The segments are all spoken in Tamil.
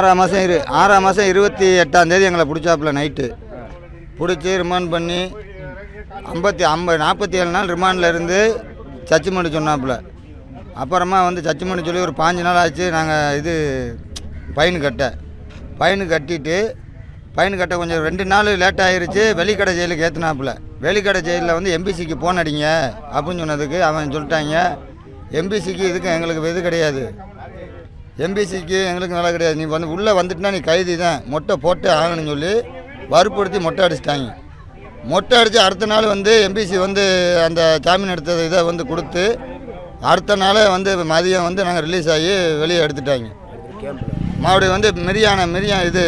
6ஆம் மாதம் 28ஆம் தேதி எங்களை பிடிச்சாப்புல நைட்டு பிடிச்சி ரிமாண்ட் பண்ணி 47 நாள் ரிமாண்டில் இருந்து சர்ச்மெண்ட் சொன்னாப்புல. அப்புறமா வந்து சர்ச்மெண்ட் சொல்லி ஒரு 5 நாள் ஆச்சு. நாங்கள் ஃபைனு கட்டிட்டு ஃபைனு கட்ட கொஞ்சம் 2 நாள் லேட் ஆகிருச்சு. வெலிக்கடை ஜெயிலுக்கு ஏற்றுனாப்புல. வெலிக்கடை ஜெயிலில் வந்து எம்பிசிக்கு ஃபோன் அடிங்க அப்படின்னு சொன்னதுக்கு அவன் சொல்லிட்டாங்க, எம்பிசிக்கு இதுக்கு எங்களுக்கு இது கிடையாது, எம்பிசிக்கு எங்களுக்கு நல்லா கிடையாது, நீ வந்து உள்ளே வந்துட்டுனா நீ கைதி தான், மொட்டை போட்டு ஆகணும்னு சொல்லி வற்புறுத்தி மொட்டை அடிச்சிட்டாங்க. மொட்டை அடித்து அடுத்த நாள் வந்து எம்பிசி வந்து அந்த ஜாமீன் எடுத்தது இதை வந்து கொடுத்து அடுத்த நாளே வந்து மதியம் வந்து நாங்கள் ரிலீஸ் ஆகி வெளியே எடுத்துட்டாங்க. மறுபடியும் வந்து மிரியா இது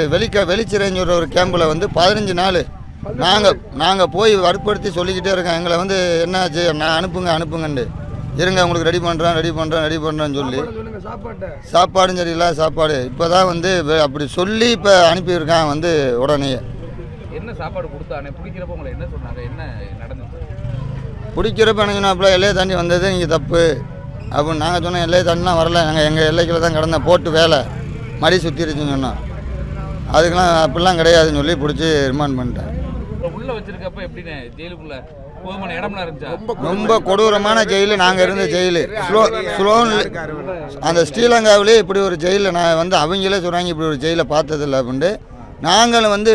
வெளிச்சிறைன்னு சொல்கிற ஒரு கேம்பில் வந்து 15 நாள் நாங்கள் போய் வற்புறுத்தி சொல்லிக்கிட்டே இருக்கோம். எங்களை வந்து என்னாச்சு, நான் அனுப்புங்கன்ட்டு இருங்க, உங்களுக்கு ரெடி பண்ணுறேன்னு சொல்லி சாப்பாடும் சரியில்லை. சாப்பாடு இப்போ தான் வந்து அப்படி சொல்லி இப்போ அனுப்பியிருக்கான் வந்து உடனே. என்ன சாப்பாடு கொடுத்தானே பிடிக்கிறப்ப உங்களை என்ன சொன்னாங்க, என்ன நடந்துச்சு? பிடிக்கிறப்ப என்ன சொன்னாப்புல, எல்லையை தாண்டி வந்தது நீங்கள் தப்பு அப்படின்னு. நாங்கள் சொன்னோம், எல்லையை தாண்டிலாம் வரல, நாங்கள் எங்கள் எல்லைக்குள்ள தான் கிடந்தேன், போட்டு வேலை மடி சுற்றிருச்சுன்னு சொன்னோம். அதுக்கெல்லாம் அப்படிலாம் கிடையாதுன்னு சொல்லி பிடிச்சி ரிமாண்ட் பண்ணிட்டேன். உள்ள வச்சிருக்கப்ப எப்படின்னு ஜெயிலுக்குள்ள போதுமான இடம்லாம் இருந்துச்சா? ரொம்ப கொடூரமான ஜெயிலு. நாங்கள் இருந்த ஜெயிலு ஸ்லோன் அந்த ஸ்ரீலங்காவிலே இப்படி ஒரு ஜெயிலில் நான் வந்து அவங்களே சொல்கிறாங்க இப்படி ஒரு ஜெயிலை பார்த்ததில்ல அப்படின்ட்டு. நாங்கள் வந்து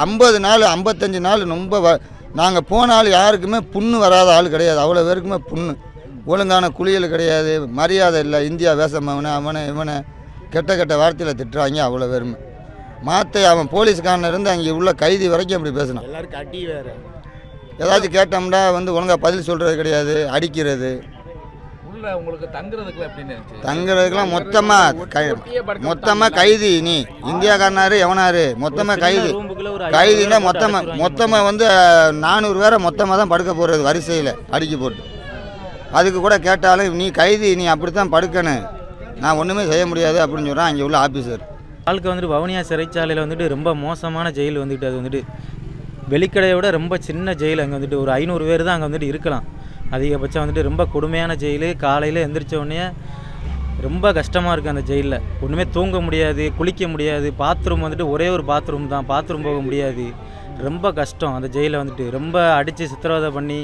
50 நாள் 55 நாள் ரொம்ப நாங்கள் போனாலும் யாருக்குமே புண்ணு வராத ஆள் கிடையாது. அவ்வளோ பேருக்குமே புண்ணு, ஒழுங்கான குளியல் கிடையாது, மரியாதை இல்லை. இந்தியா வேஷம் அவனை இவனை கெட்ட வார்த்தையில் திட்டுறாங்க. அவ்வளோ பேருமே அவன் போலீஸ்காரன் இருந்து அங்கே உள்ள கைதி வரைக்கும் அப்படி பேசினான். எல்லாருக்கும் அடி வேறு, ஏதாச்சும் கேட்டோம்னா வந்து ஒழுங்காக பதில் சொல்கிறது கிடையாது, அடிக்கிறது. உள்ள உங்களுக்கு தங்குறதுக்கெல்லாம் மொத்தமாக கைதி. நீ இந்தியாக்காரனாரு எவனாரு மொத்தமாக கைதினா மொத்தமாக வந்து 400 பேரை மொத்தமாக தான் படுக்க போகிறது வரிசையில் அடிக்க போட்டு. அதுக்கு கூட கேட்டாலும் நீ கைதி, நீ அப்படி தான் படுக்கணும், நான் ஒன்றுமே செய்ய முடியாது அப்படின்னு சொல்கிறான் அங்கே உள்ள ஆஃபீஸர். ஆளுக்கு வந்துட்டு வவுனியா சிறைச்சாலையில் வந்துட்டு ரொம்ப மோசமான ஜெயில் வந்துட்டு, அது வந்துட்டு வெளிக்கடையை விட ரொம்ப சின்ன ஜெயில். அங்கே வந்துட்டு ஒரு 500 பேர் தான் அங்கே வந்துட்டு இருக்கலாம் அதிகபட்சம். வந்துட்டு ரொம்ப கொடுமையான ஜெயிலு. காலையில் எந்திரிச்ச உடனே ரொம்ப கஷ்டமாக இருக்குது அந்த ஜெயிலில். ஒன்றுமே தூங்க முடியாது, குளிக்க முடியாது. பாத்ரூம் வந்துட்டு ஒரே ஒரு பாத்ரூம் தான், பாத்ரூம் போக முடியாது. ரொம்ப கஷ்டம் அந்த ஜெயிலில் வந்துட்டு. ரொம்ப அடித்து சித்திரவதை பண்ணி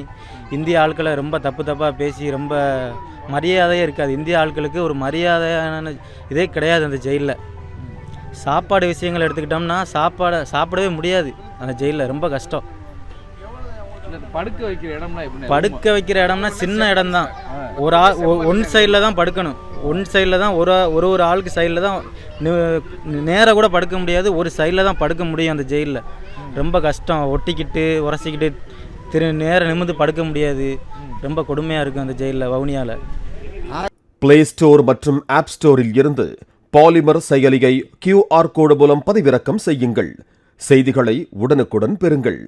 இந்திய ஆட்களை ரொம்ப தப்பாக பேசி ரொம்ப மரியாதையே இருக்காது. இந்திய ஆட்களுக்கு ஒரு மரியாதையான இதே கிடையாது அந்த ஜெயிலில். சாப்பாடு விஷயங்கள் எடுத்துக்கிட்டோம்னா சாப்பிடவே முடியாது அந்த ஜெயிலில். ரொம்ப கஷ்டம். படுக்க வைக்கிற இடம்னா சின்ன இடம் தான். ஒரு ஆள் ஒன் சைடில் தான் படுக்கணும். ஒன் சைடில் தான் ஒரு ஆளுக்கு சைடில் தான் நேராக கூட படுக்க முடியாது. ஒரு சைடில் தான் படுக்க முடியும் அந்த ஜெயிலில். ரொம்ப கஷ்டம். ஒட்டிக்கிட்டு உரசிக்கிட்டு நேராக நிமிர்ந்து படுக்க முடியாது. ரொம்ப கொடுமையாக இருக்கும் அந்த ஜெயிலில் வவுனியாவில். பிளே ஸ்டோர் மற்றும் ஆப் ஸ்டோரில் இருந்து பாலிமர் செயலியை QR கோடு மூலம் பதிவிறக்கம் செய்யுங்கள். செய்திகளை உடனுக்குடன் பெறுங்கள்.